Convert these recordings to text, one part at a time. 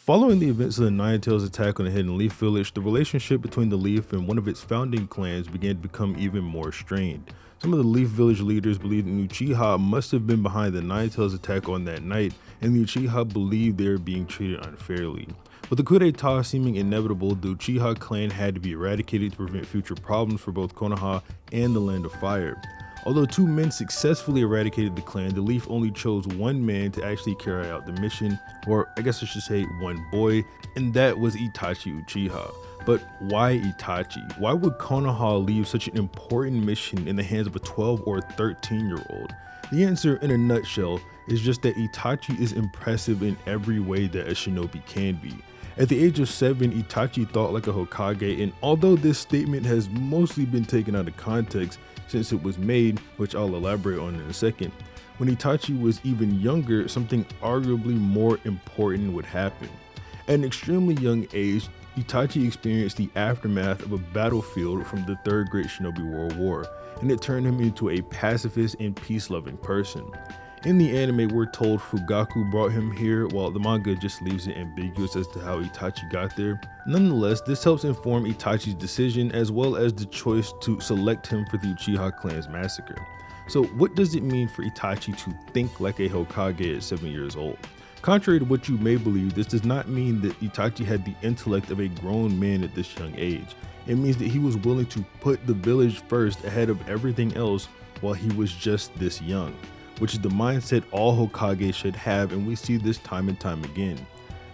Following the events of the Nine Tails attack on the Hidden Leaf Village, the relationship between the Leaf and one of its founding clans began to become even more strained. Some of the Leaf Village leaders believed that Uchiha must have been behind the Nine Tails attack on that night, and the Uchiha believed they were being treated unfairly. With the coup d'etat seeming inevitable, the Uchiha clan had to be eradicated to prevent future problems for both Konoha and the Land of Fire. Although two men successfully eradicated the clan, the Leaf only chose one man to actually carry out the mission, or I guess I should say one boy, and that was Itachi Uchiha. But why Itachi? Why would Konoha leave such an important mission in the hands of a 12 or 13-year-old? The answer, in a nutshell, is just that Itachi is impressive in every way that a shinobi can be. At the age of 7, Itachi thought like a Hokage, and although this statement has mostly been taken out of context since it was made, which I'll elaborate on in a second, when Itachi was even younger, something arguably more important would happen. At an extremely young age, Itachi experienced the aftermath of a battlefield from the Third Great Shinobi World War, and it turned him into a pacifist and peace-loving person. In the anime, we're told Fugaku brought him here, while the manga just leaves it ambiguous as to how Itachi got there. Nonetheless, this helps inform Itachi's decision as well as the choice to select him for the Uchiha clan's massacre. So what does it mean for Itachi to think like a Hokage at 7 years old? Contrary to what you may believe, this does not mean that Itachi had the intellect of a grown man at this young age. It means that he was willing to put the village first ahead of everything else while he was just this young, which is the mindset all Hokage should have, and we see this time and time again.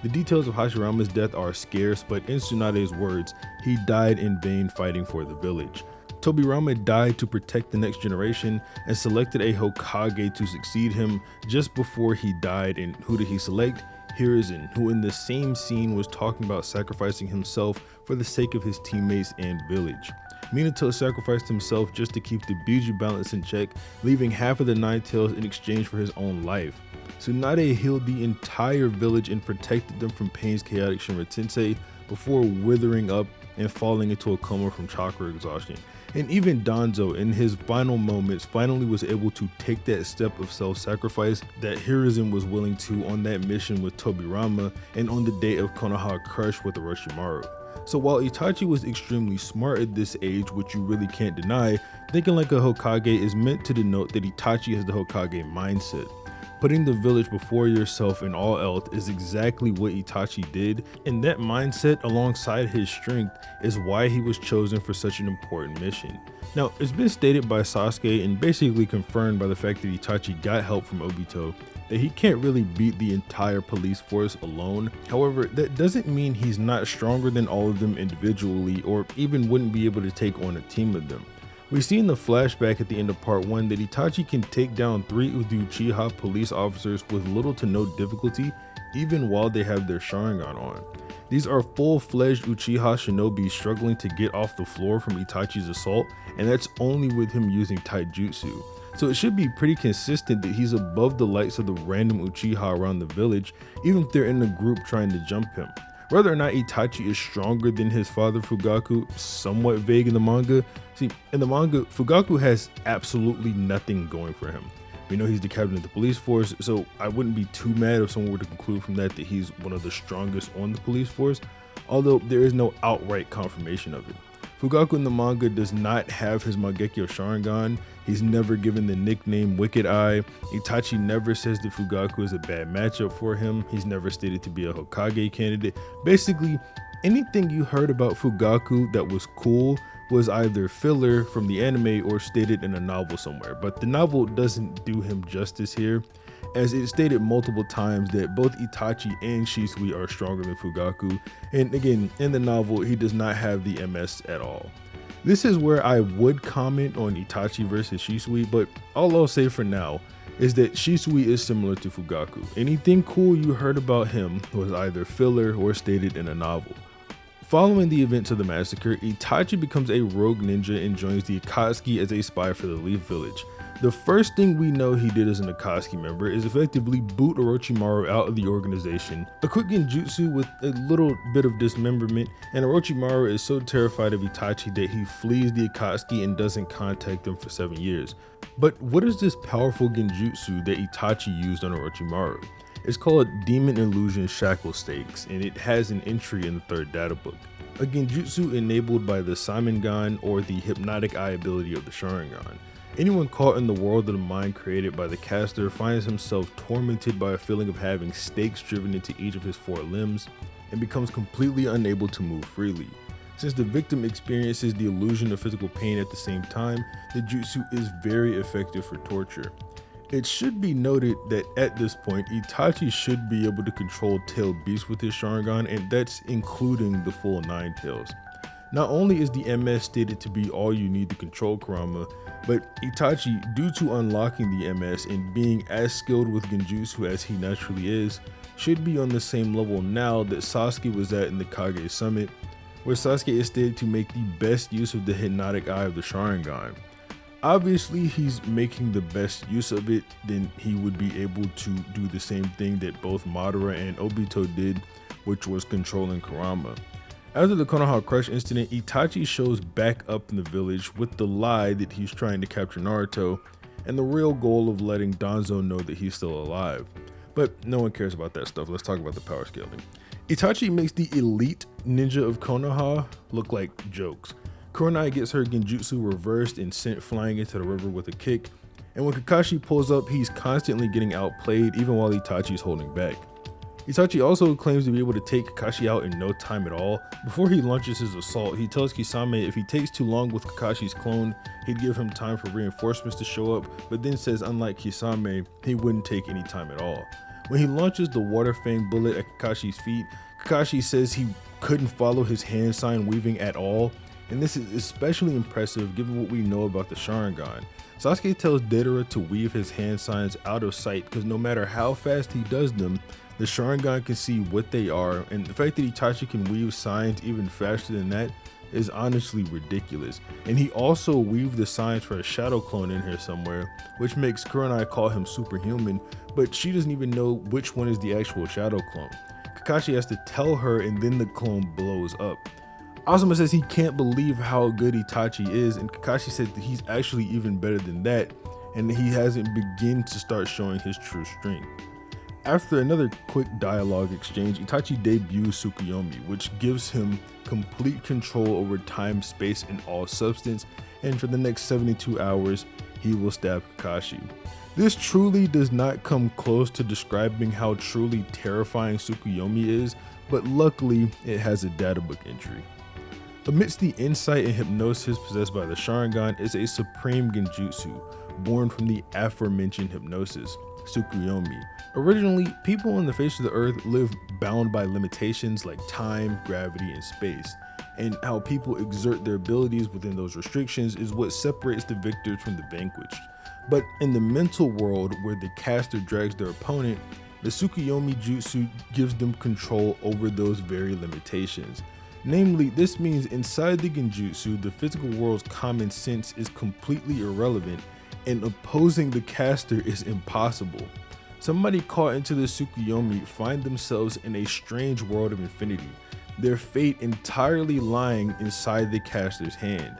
The details of Hashirama's death are scarce, but in Tsunade's words, he died in vain fighting for the village. Tobirama died to protect the next generation and selected a Hokage to succeed him just before he died, and who did he select? Hiruzen, who in the same scene was talking about sacrificing himself for the sake of his teammates and village. Minato sacrificed himself just to keep the Biju balance in check, leaving half of the Nine Tails in exchange for his own life. Tsunade healed the entire village and protected them from Pain's chaotic Shinra Tensei before withering up and falling into a coma from chakra exhaustion. And even Danzo, in his final moments, finally was able to take that step of self-sacrifice that Hiruzen was willing to on that mission with Tobirama and on the day of Konoha Crush with Orochimaru. So while Itachi was extremely smart at this age, which you really can't deny, thinking like a Hokage is meant to denote that Itachi has the Hokage mindset. Putting the village before yourself and all else is exactly what Itachi did, and that mindset alongside his strength is why he was chosen for such an important mission. Now, it's been stated by Sasuke and basically confirmed by the fact that Itachi got help from Obito that he can't really beat the entire police force alone. However, that doesn't mean he's not stronger than all of them individually or even wouldn't be able to take on a team of them. We see in the flashback at the end of part 1 that Itachi can take down 3 of the Uchiha police officers with little to no difficulty, even while they have their Sharingan on. These are full-fledged Uchiha shinobi struggling to get off the floor from Itachi's assault, and that's only with him using taijutsu. So it should be pretty consistent that he's above the likes of the random Uchiha around the village, even if they're in a group trying to jump him. Whether or not Itachi is stronger than his father Fugaku, somewhat vague in the manga. See, in the manga, Fugaku has absolutely nothing going for him. We know he's the captain of the police force, so I wouldn't be too mad if someone were to conclude from that he's one of the strongest on the police force, although there is no outright confirmation of it. Fugaku in the manga does not have his Mangekyo Sharingan. He's never given the nickname Wicked Eye. Itachi never says that Fugaku is a bad matchup for him. He's never stated to be a Hokage candidate. Basically, anything you heard about Fugaku that was cool was either filler from the anime or stated in a novel somewhere. But the novel doesn't do him justice here, as it stated multiple times that both Itachi and Shisui are stronger than Fugaku, and again, in the novel, he does not have the MS at all. This is where I would comment on Itachi versus Shisui, but all I'll say for now is that Shisui is similar to Fugaku. Anything cool you heard about him was either filler or stated in a novel. Following the events of the massacre, Itachi becomes a rogue ninja and joins the Akatsuki as a spy for the Leaf Village. The first thing we know he did as an Akatsuki member is effectively boot Orochimaru out of the organization, a quick genjutsu with a little bit of dismemberment, and Orochimaru is so terrified of Itachi that he flees the Akatsuki and doesn't contact them for 7 years. But what is this powerful genjutsu that Itachi used on Orochimaru? It's called Demon Illusion Shackle Stakes, and it has an entry in the third data book. A genjutsu enabled by the Saimangan, or the hypnotic eye ability of the Sharingan. Anyone caught in the world of the mind created by the caster finds himself tormented by a feeling of having stakes driven into each of his four limbs and becomes completely unable to move freely. Since the victim experiences the illusion of physical pain at the same time, the jutsu is very effective for torture. It should be noted that at this point, Itachi should be able to control tailed beasts with his Sharingan, and that's including the full 9 tails. Not only is the MS stated to be all you need to control Kurama, but Itachi, due to unlocking the MS and being as skilled with genjutsu as he naturally is, should be on the same level now that Sasuke was at in the Kage Summit, where Sasuke is stated to make the best use of the hypnotic eye of the Sharingan. Obviously, he's making the best use of it, then he would be able to do the same thing that both Madara and Obito did, which was controlling Kurama. After the Konoha Crush incident, Itachi shows back up in the village with the lie that he's trying to capture Naruto, and the real goal of letting Danzo know that he's still alive. But no one cares about that stuff. Let's talk about the power scaling. Itachi makes the elite ninja of Konoha look like jokes. Kurenai gets her genjutsu reversed and sent flying into the river with a kick, and when Kakashi pulls up, he's constantly getting outplayed even while Itachi's holding back. Itachi also claims to be able to take Kakashi out in no time at all. Before he launches his assault, he tells Kisame if he takes too long with Kakashi's clone, he'd give him time for reinforcements to show up, but then says unlike Kisame, he wouldn't take any time at all. When he launches the Water Fang bullet at Kakashi's feet, Kakashi says he couldn't follow his hand sign weaving at all, and this is especially impressive given what we know about the Sharingan. Sasuke tells Deidara to weave his hand signs out of sight because no matter how fast he does them, the Sharingan can see what they are, and the fact that Itachi can weave signs even faster than that is honestly ridiculous. And he also weaved the signs for a shadow clone in here somewhere, which makes Kurenai call him superhuman, but she doesn't even know which one is the actual shadow clone. Kakashi has to tell her, and then the clone blows up. Asuma says he can't believe how good Itachi is, and Kakashi says that he's actually even better than that, and he hasn't begun to start showing his true strength. After another quick dialogue exchange, Itachi debuts Tsukuyomi, which gives him complete control over time, space, and all substance, and for the next 72 hours, he will stab Kakashi. This truly does not come close to describing how truly terrifying Tsukuyomi is, but luckily it has a databook entry. Amidst the insight and hypnosis possessed by the Sharingan is a supreme genjutsu, born from the aforementioned hypnosis, Tsukuyomi. Originally, people on the face of the earth live bound by limitations like time, gravity, and space, and how people exert their abilities within those restrictions is what separates the victors from the vanquished. But in the mental world where the caster drags their opponent, the Tsukuyomi Jutsu gives them control over those very limitations. Namely, this means inside the genjutsu, the physical world's common sense is completely irrelevant, and opposing the caster is impossible. Somebody caught into the Tsukuyomi find themselves in a strange world of infinity, their fate entirely lying inside the caster's hand.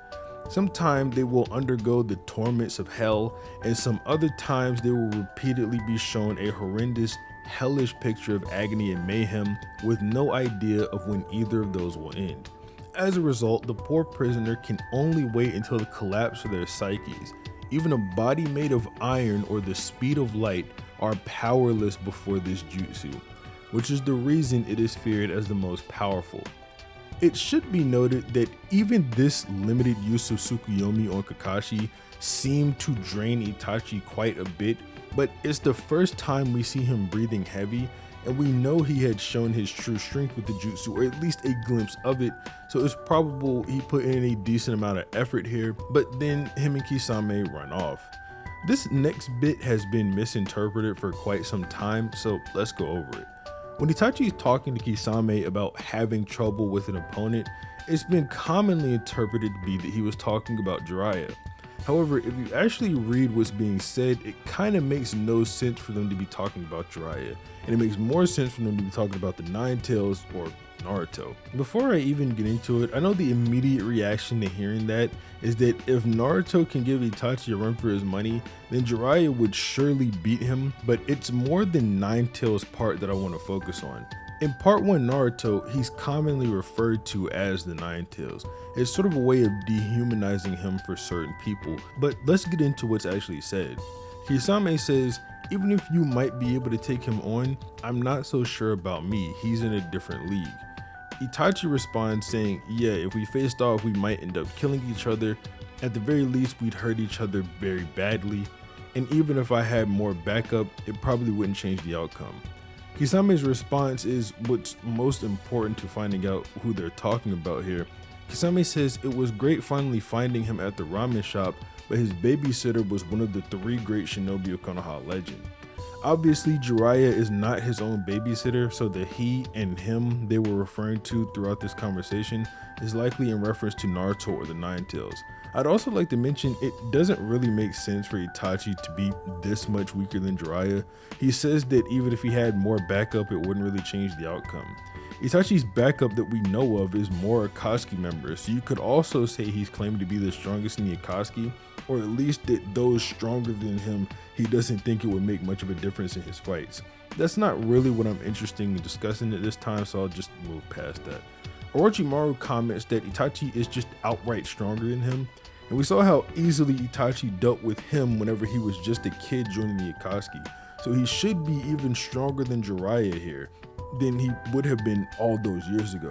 Sometimes they will undergo the torments of hell, and some other times they will repeatedly be shown a horrendous, hellish picture of agony and mayhem with no idea of when either of those will end. As a result, the poor prisoner can only wait until the collapse of their psyches. Even a body made of iron or the speed of light are powerless before this jutsu, which is the reason it is feared as the most powerful. It should be noted that even this limited use of Tsukuyomi on Kakashi seemed to drain Itachi quite a bit, but it's the first time we see him breathing heavy, and we know he had shown his true strength with the jutsu, or at least a glimpse of it, so it's probable he put in a decent amount of effort here, but then him and Kisame run off. This next bit has been misinterpreted for quite some time, so let's go over it. When Itachi is talking to Kisame about having trouble with an opponent, it's been commonly interpreted to be that he was talking about Jiraiya. However, if you actually read what's being said, it kind of makes no sense for them to be talking about Jiraiya, and it makes more sense for them to be talking about the Nine Tails or Naruto. Before I even get into it, I know the immediate reaction to hearing that is that if Naruto can give Itachi a run for his money, then Jiraiya would surely beat him, but it's more than Nine Tails part that I want to focus on. In part 1 Naruto, he's commonly referred to as the Nine Tails. It's sort of a way of dehumanizing him for certain people, but let's get into what's actually said. Kisame says, "Even if you might be able to take him on, I'm not so sure about me, he's in a different league." Itachi responds saying, "Yeah, if we faced off, we might end up killing each other. At the very least, we'd hurt each other very badly. And even if I had more backup, it probably wouldn't change the outcome." Kisame's response is what's most important to finding out who they're talking about here. Kisame says it was great finally finding him at the ramen shop, but his babysitter was one of the 3 great shinobi of Konoha legend. Obviously, Jiraiya is not his own babysitter, so the he and him they were referring to throughout this conversation is likely in reference to Naruto or the Nine Tails. I'd also like to mention it doesn't really make sense for Itachi to be this much weaker than Jiraiya. He says that even if he had more backup, it wouldn't really change the outcome. Itachi's backup that we know of is more Akatsuki members, so you could also say he's claimed to be the strongest in the Akatsuki, or at least that those stronger than him, he doesn't think it would make much of a difference in his fights. That's not really what I'm interested in discussing at this time, so I'll just move past that. Orochimaru comments that Itachi is just outright stronger than him, and we saw how easily Itachi dealt with him whenever he was just a kid joining the Akatsuki, so he should be even stronger than Jiraiya here than he would have been all those years ago.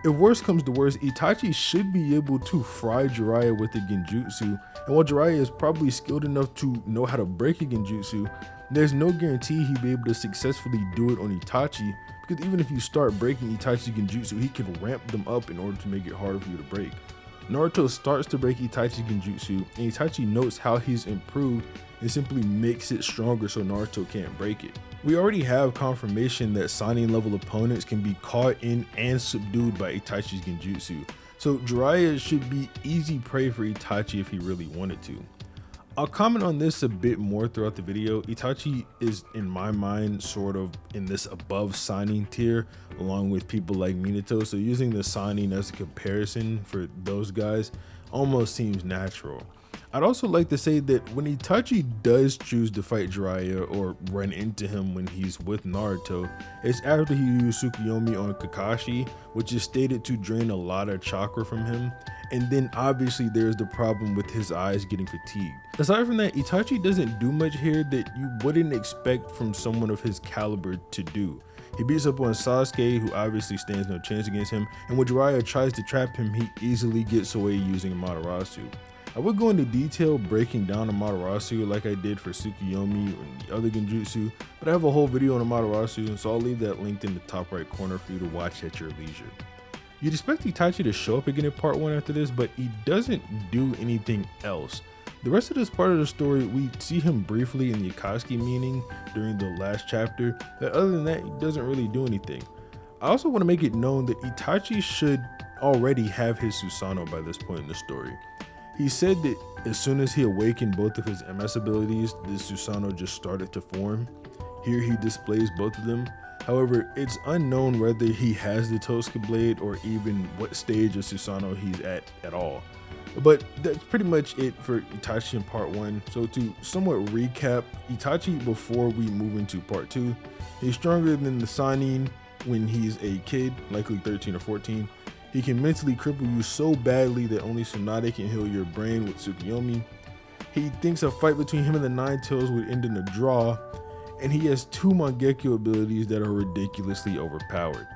If worse comes to worse, Itachi should be able to fry Jiraiya with a genjutsu, and while Jiraiya is probably skilled enough to know how to break a genjutsu, there's no guarantee he'd be able to successfully do it on Itachi, because even if you start breaking Itachi's genjutsu, he can ramp them up in order to make it harder for you to break. Naruto starts to break Itachi's genjutsu, and Itachi notes how he's improved and simply makes it stronger so Naruto can't break it. We already have confirmation that Sannin level opponents can be caught in and subdued by Itachi's genjutsu, so Jiraiya should be easy prey for Itachi if he really wanted to. I'll comment on this a bit more throughout the video. Itachi is, in my mind, sort of in this above Sannin tier, along with people like Minato, so using the Sannin as a comparison for those guys almost seems natural. I'd also like to say that when Itachi does choose to fight Jiraiya or run into him when he's with Naruto, it's after he used Tsukuyomi on Kakashi, which is stated to drain a lot of chakra from him, and then obviously there's the problem with his eyes getting fatigued. Aside from that, Itachi doesn't do much here that you wouldn't expect from someone of his caliber to do. He beats up on Sasuke, who obviously stands no chance against him, and when Jiraiya tries to trap him, he easily gets away using Amaterasu. I would go into detail breaking down Amaterasu like I did for Tsukuyomi and the other genjutsu, but I have a whole video on Amaterasu, so I'll leave that linked in the top right corner for you to watch at your leisure. You'd expect Itachi to show up again in part 1 after this, but he doesn't do anything else. The rest of this part of the story, we see him briefly in the Akatsuki meeting during the last chapter, but other than that, he doesn't really do anything. I also want to make it known that Itachi should already have his Susanoo by this point in the story. He said that as soon as he awakened both of his MS abilities, the Susanoo just started to form. Here he displays both of them. However, it's unknown whether he has the Tosuke blade or even what stage of Susanoo he's at all. But that's pretty much it for Itachi in part 1. So to somewhat recap, Itachi before we move into part 2, he's stronger than the Sannin when he's a kid, likely 13 or 14. He can mentally cripple you so badly that only Tsunade can heal your brain with Tsukuyomi. He thinks a fight between him and the Nine Tails would end in a draw, and he has 2 Mangekyo abilities that are ridiculously overpowered.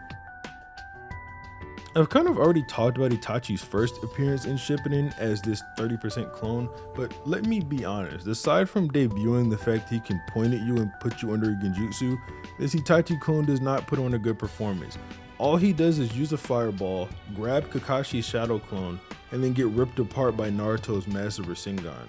I've kind of already talked about Itachi's first appearance in Shippuden as this 30% clone, but let me be honest, aside from debuting the fact he can point at you and put you under a genjutsu, this Itachi clone does not put on a good performance. All he does is use a fireball, grab Kakashi's shadow clone, and then get ripped apart by Naruto's massive Rasengan.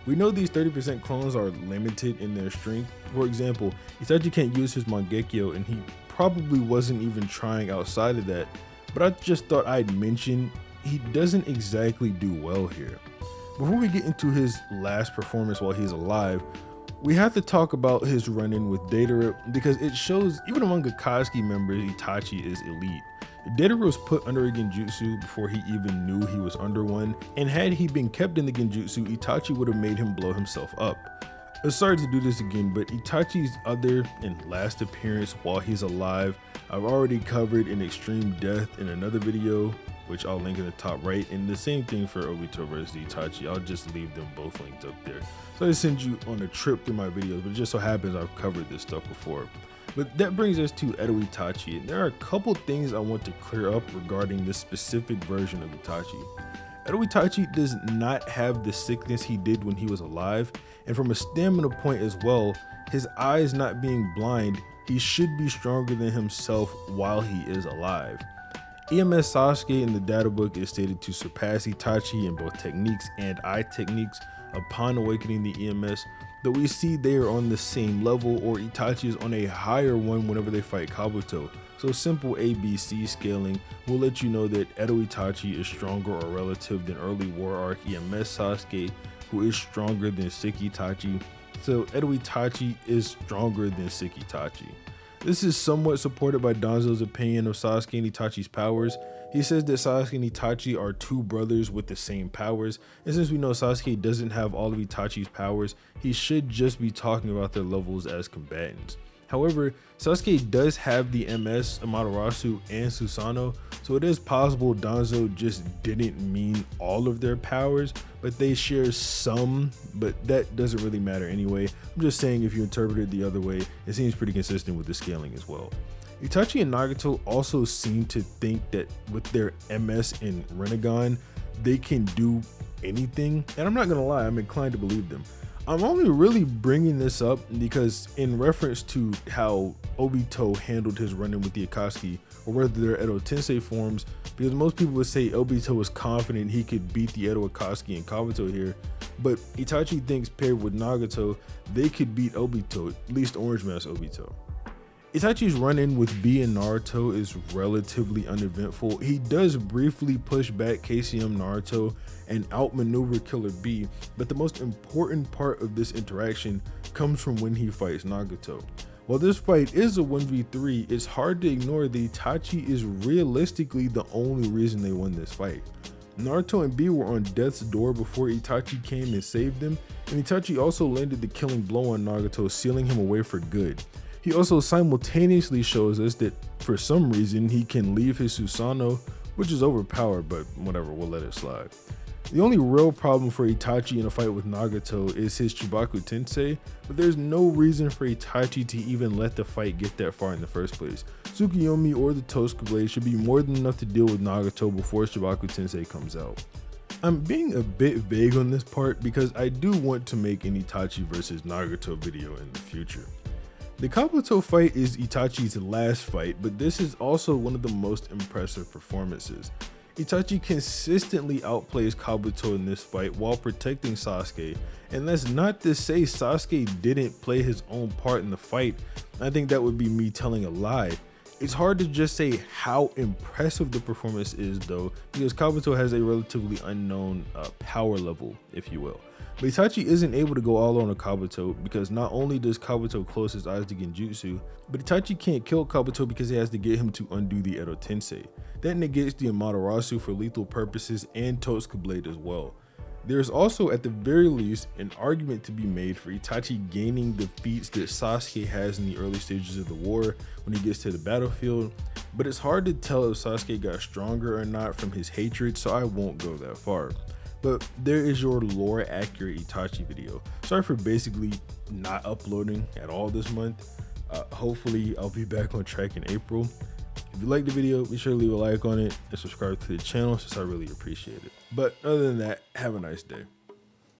We know these 30% clones are limited in their strength. For example, Itachi can't use his Mangekyo, and he probably wasn't even trying outside of that, but I just thought I'd mention he doesn't exactly do well here. Before we get into his last performance while he's alive, we have to talk about his run-in with Datara because it shows even among Akatsuki members, Itachi is elite. Datara was put under a genjutsu before he even knew he was under one, and had he been kept in the genjutsu, Itachi would have made him blow himself up. I'm sorry to do this again, but Itachi's other and last appearance while he's alive, I've already covered in extreme death in another video, which I'll link in the top right, and the same thing for Obito versus Itachi. I'll just leave them both linked up there. So I send you on a trip through my videos, but it just so happens I've covered this stuff before. But that brings us to Edo Itachi, and there are a couple things I want to clear up regarding this specific version of Itachi. Edo Itachi does not have the sickness he did when he was alive, and from a stamina point as well, his eyes not being blind, he should be stronger than himself while he is alive. EMS Sasuke in the data book is stated to surpass Itachi in both techniques and eye techniques upon awakening the EMS, though we see they are on the same level, or Itachi is on a higher one whenever they fight Kabuto. So simple ABC scaling will let you know that Edo Itachi is stronger or relative than early War Arc EMS Sasuke, who is stronger than sick Itachi. So Edo Itachi is stronger than sick Itachi. This is somewhat supported by Danzo's opinion of Sasuke and Itachi's powers. He says that Sasuke and Itachi are two brothers with the same powers, and since we know Sasuke doesn't have all of Itachi's powers, he should just be talking about their levels as combatants. However, Sasuke does have the MS, Amaterasu, and Susanoo, so it is possible Danzo just didn't mean all of their powers, but they share some, but that doesn't really matter anyway. I'm just saying if you interpret it the other way, it seems pretty consistent with the scaling as well. Itachi and Nagato also seem to think that with their MS and Rinnegan, they can do anything, and I'm not gonna lie, I'm inclined to believe them. I'm only really bringing this up because in reference to how Obito handled his run-in with the Akatsuki, or whether they're Edo Tensei forms, because most people would say Obito was confident he could beat the Edo Akatsuki and Kabuto here, but Itachi thinks paired with Nagato, they could beat Obito, at least Orange Mask Obito. Itachi's run-in with B and Naruto is relatively uneventful. He does briefly push back KCM Naruto and outmaneuver Killer B, but the most important part of this interaction comes from when he fights Nagato. While this fight is a 1v3, it's hard to ignore that Itachi is realistically the only reason they won this fight. Naruto and B were on death's door before Itachi came and saved them, and Itachi also landed the killing blow on Nagato, sealing him away for good. He also simultaneously shows us that for some reason he can leave his Susanoo, which is overpowered, but whatever, we'll let it slide. The only real problem for Itachi in a fight with Nagato is his Chibaku Tensei, but there's no reason for Itachi to even let the fight get that far in the first place. Tsukuyomi or the Tosuke Blade should be more than enough to deal with Nagato before Chibaku Tensei comes out. I'm being a bit vague on this part because I do want to make an Itachi versus Nagato video in the future. The Kabuto fight is Itachi's last fight, but this is also one of the most impressive performances. Itachi consistently outplays Kabuto in this fight while protecting Sasuke, and that's not to say Sasuke didn't play his own part in the fight. I think that would be me telling a lie. It's hard to just say how impressive the performance is though, because Kabuto has a relatively unknown power level, if you will. But Itachi isn't able to go all on a Kabuto because not only does Kabuto close his eyes to Genjutsu, but Itachi can't kill Kabuto because he has to get him to undo the Edo Tensei. That negates the Amaterasu for lethal purposes and Tosuke Blade as well. There's also at the very least an argument to be made for Itachi gaining the feats that Sasuke has in the early stages of the war when he gets to the battlefield, but it's hard to tell if Sasuke got stronger or not from his hatred, so I won't go that far. But there is your lore accurate Itachi video. Sorry for basically not uploading at all this month. Hopefully I'll be back on track in April. If you liked the video, be sure to leave a like on it and subscribe to the channel since I really appreciate it. But other than that, have a nice day.